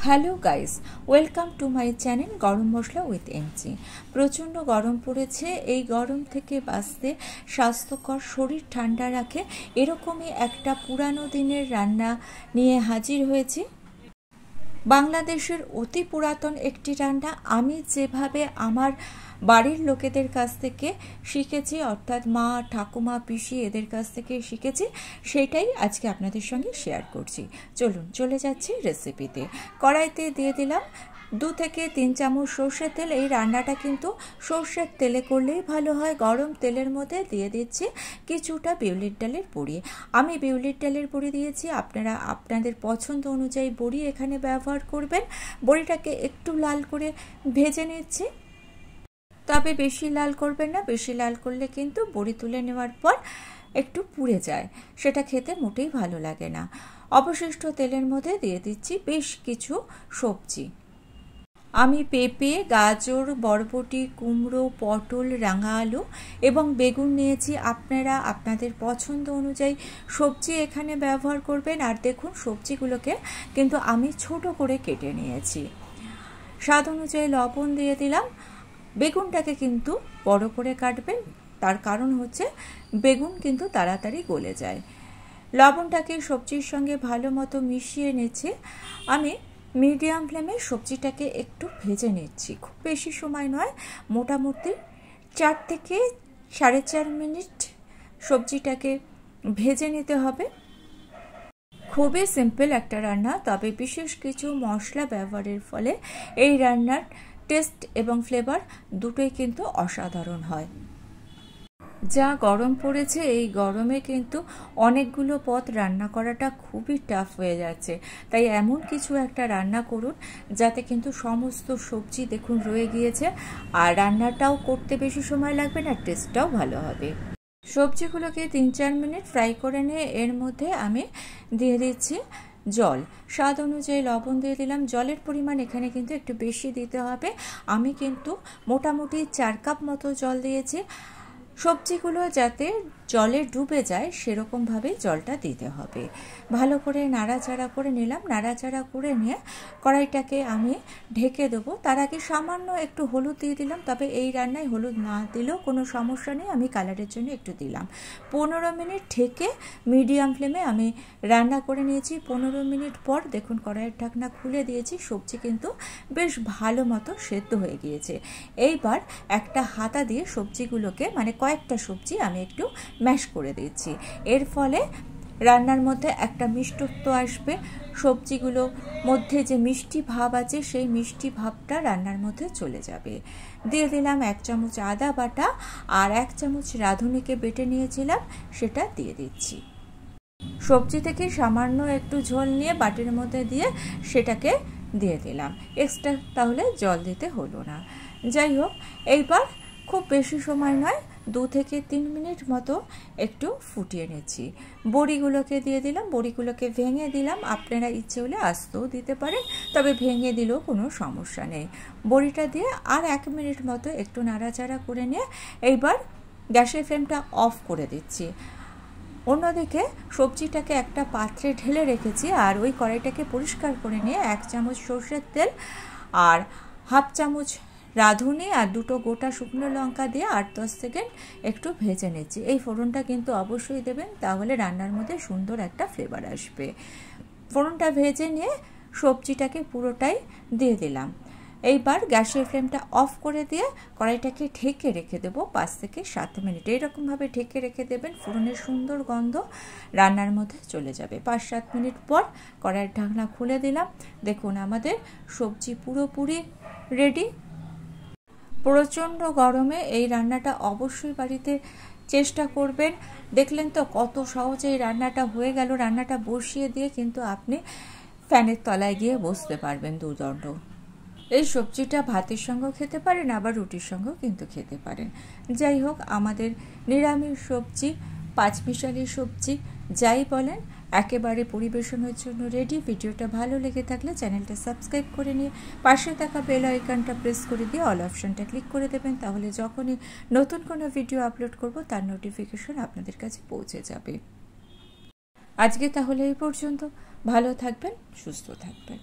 Hello guys, welcome to my channel গরম মশলা with MG. প্রচণ্ড গরম পড়েছে। এই গরম থেকে বাঁচতে স্বাস্থ্যকর, শরীর ঠান্ডা রাখে এরকমই একটা পুরানো দিনের রান্না নিয়ে হাজির হয়েছি। বাংলাদেশের অতি পুরাতন একটি রান্না, আমি যেভাবে আমার বাড়ির লোকেদের কাছ থেকে শিখেছি, অর্থাৎ মা, ঠাকুমা, পিসি এদের কাছ থেকে শিখেছি, সেটাই আজকে আপনাদের সঙ্গে শেয়ার করছি। চলুন চলে যাচ্ছি রেসিপিতে। কড়াইতে দিয়ে দিলাম 2 থেকে 3 চামচ সর্ষের তেল। এই রান্নাটা কিন্তু সর্ষের তেলে করলেই ভালো হয়। গরম তেলের মধ্যে দিয়ে দিচ্ছি কিছুটা বিউলির ডালের বড়ি। আমি বিউলির ডালের বড়ি দিয়েছি, আপনারা আপনাদের পছন্দ অনুযায়ী বড়ি এখানে ব্যবহার করবেন। বড়িটাকে একটু লাল করে ভেজে নিচ্ছি, তবে বেশি লাল করবেন না। বেশি লাল করলে কিন্তু বড়ি তুলে নেওয়ার পর একটু পুড়ে যায়, সেটা খেতে মোটেই ভালো লাগে না। অবশিষ্ট তেলের মধ্যে দিয়ে দিচ্ছি বেশ কিছু সবজি। আমি পেঁপে, গাজর, বরবটি, কুমড়ো, পটল, রাঙা আলু এবং বেগুন নিয়েছি। আপনারা আপনাদের পছন্দ অনুযায়ী সবজি এখানে ব্যবহার করবেন। আর দেখুন, সবজিগুলোকে কিন্তু আমি ছোট করে কেটে নিয়েছি। স্বাদ অনুযায়ী লবণ দিয়ে দিলাম। বেগুনটাকে কিন্তু বড় করে কাটবেন, তার কারণ হচ্ছে বেগুন কিন্তু তাড়াতাড়ি গলে যায়। লবণটাকে সবজির সঙ্গে ভালো মতো মিশিয়ে নিচ্ছি। আমি মিডিয়াম ফ্লেমে সবজিটাকে একটু ভেজে নিচ্ছি, খুব বেশি সময় নয়, মোটামুটি 4 থেকে 4.5 মিনিট সবজিটাকে ভেজে নিতে হবে। খুবই সিম্পল একটা রান্না, তবে বিশেষ কিছু মশলা ব্যবহারের ফলে এই রান্নার টেস্ট এবং ফ্লেভার দুটোই কিন্তু অসাধারণ হয়। যা গরম পড়েছে, এই গরমে কিন্তু অনেকগুলো পদ রান্না করাটা খুবই টাফ হয়ে যাচ্ছে। তাই এমন কিছু একটা রান্না করুন যাতে কিন্তু সমস্ত সবজি দেখুন রয়ে গিয়েছে, আর রান্নাটাও করতে বেশি সময় লাগবে না, টেস্টটাও ভালো হবে। সবজিগুলোকে 3-4 মিনিট ফ্রাই করে নিয়ে এর মধ্যে আমি দিয়ে দিচ্ছি জল। স্বাদ অনুযায়ী লবণ দিয়ে দিলাম। জলের পরিমাণ এখানে কিন্তু একটু বেশি দিতে হবে। আমি কিন্তু মোটামুটি 4 কাপ মতো জল দিয়েছি। সবজিগুলো যাতে জলে ডুবে যায় সেরকমভাবে জলটা দিতে হবে। ভালো করে নাড়াচাড়া করে নিলাম। নাড়াচাড়া করে নিয়ে কড়াইটাকে আমি ঢেকে দেবো। তার আগে সামান্য একটু হলুদ দিয়ে দিলাম, তবে এই রান্নায় হলুদ না দিলেও কোনো সমস্যা নেই, আমি কালারের জন্য একটু দিলাম। 15 মিনিট ঢেকে মিডিয়াম ফ্লেমে আমি রান্না করে নিয়েছি। 15 মিনিট পর দেখুন কড়াইয়ের ঢাকনা খুলে দিয়েছি, সবজি কিন্তু বেশ ভালো মতো সেদ্ধ হয়ে গিয়েছে। এইবার একটা হাতা দিয়ে সবজিগুলোকে, মানে কয়েকটা সবজি আমি একটু ম্যাশ করে দিচ্ছি। এর ফলে রান্নার মধ্যে একটা মিষ্টত্ব আসবে। সবজিগুলো মধ্যে যে মিষ্টি ভাব আছে, সেই মিষ্টি ভাবটা রান্নার মধ্যে চলে যাবে। দিয়ে দিলাম 1 চামচ আদা বাটা, আর 1 চামচ রাঁধুনিকে বেটে নিয়েছিলাম, সেটা দিয়ে দিচ্ছি। সবজি থেকে সামান্য একটু ঝোল নিয়ে বাটির মধ্যে দিয়ে সেটাকে দিয়ে দিলাম। এক্সট্রা তাহলে জল দিতে হলো না। যাই হোক, এইবার খুব বেশি সময় নয়, 2 থেকে 3 মিনিট মতো একটু ফুটিয়ে নিচ্ছি। বড়িগুলোকে দিয়ে দিলাম। বড়িগুলোকে ভেঙে দিলাম, আপনারা ইচ্ছে হলে আস্তেও দিতে পারেন, তবে ভেঙে দিলেও কোনো সমস্যা নেই। বড়িটা দিয়ে আর 1 মিনিট মতো একটু নাড়াচাড়া করে নিয়ে এইবার গ্যাসের ফ্লেমটা অফ করে দিচ্ছি। অন্যদিকে সবজিটাকে একটা পাত্রে ঢেলে রেখেছি, আর ওই কড়াইটাকে পরিষ্কার করে নিয়ে 1 চামচ সর্ষের তেল আর 1/2 চামচ রাঁধুনি আর 2টো গোটা শুকনো লঙ্কা দিয়ে 8-10 সেকেন্ড একটু ভেজে নিচ্ছি। এই ফোড়নটা কিন্তু অবশ্যই দেবেন, তাহলে রান্নার মধ্যে সুন্দর একটা ফ্লেভার আসবে। ফোড়নটা ভেজে নিয়ে সবজিটাকে পুরোটাই দিয়ে দিলাম। এইবার গ্যাসের ফ্লেমটা অফ করে দিয়ে কড়াইটাকে ঢেকে রেখে দেবো 5 থেকে 7 মিনিট। এরকমভাবে ঢেকে রেখে দেবেন, ফোড়নের সুন্দর গন্ধ রান্নার মধ্যে চলে যাবে। 5-7 মিনিট পর কড়াইয়ের ঢাকনা খুলে দিলাম। দেখুন আমাদের সবজি পুরোপুরি রেডি। প্রচণ্ড গরমে এই রান্নাটা অবশ্যই বাড়িতে চেষ্টা করবেন। দেখলেন তো কত সহজে এই রান্নাটা হয়ে গেল। রান্নাটা বসিয়ে দিয়ে কিন্তু আপনি ফ্যানের তলায় গিয়ে বসতে পারবেন দুর্দান্ত। এই সবজিটা ভাতের সঙ্গেও খেতে পারেন, আবার রুটির সঙ্গেও কিন্তু খেতে পারেন। যাই হোক, আমাদের নিরামিষ সবজি, 5 মিশালি সবজি যাই বলেন, একেবারে পরিবেশনের জন্য রেডি। ভিডিওটা ভালো লেগে থাকলে চ্যানেলটা সাবস্ক্রাইব করে নিয়ে পাশে থাকা বেল আইকনটা প্রেস করে দিয়ে অল অপশনটা ক্লিক করে দেবেন, তাহলে যখনই নতুন কোনো ভিডিও আপলোড করব তার নোটিফিকেশন আপনাদের কাছে পৌঁছে যাবে। আজকে তাহলে এই পর্যন্ত। ভালো থাকবেন, সুস্থ থাকবেন।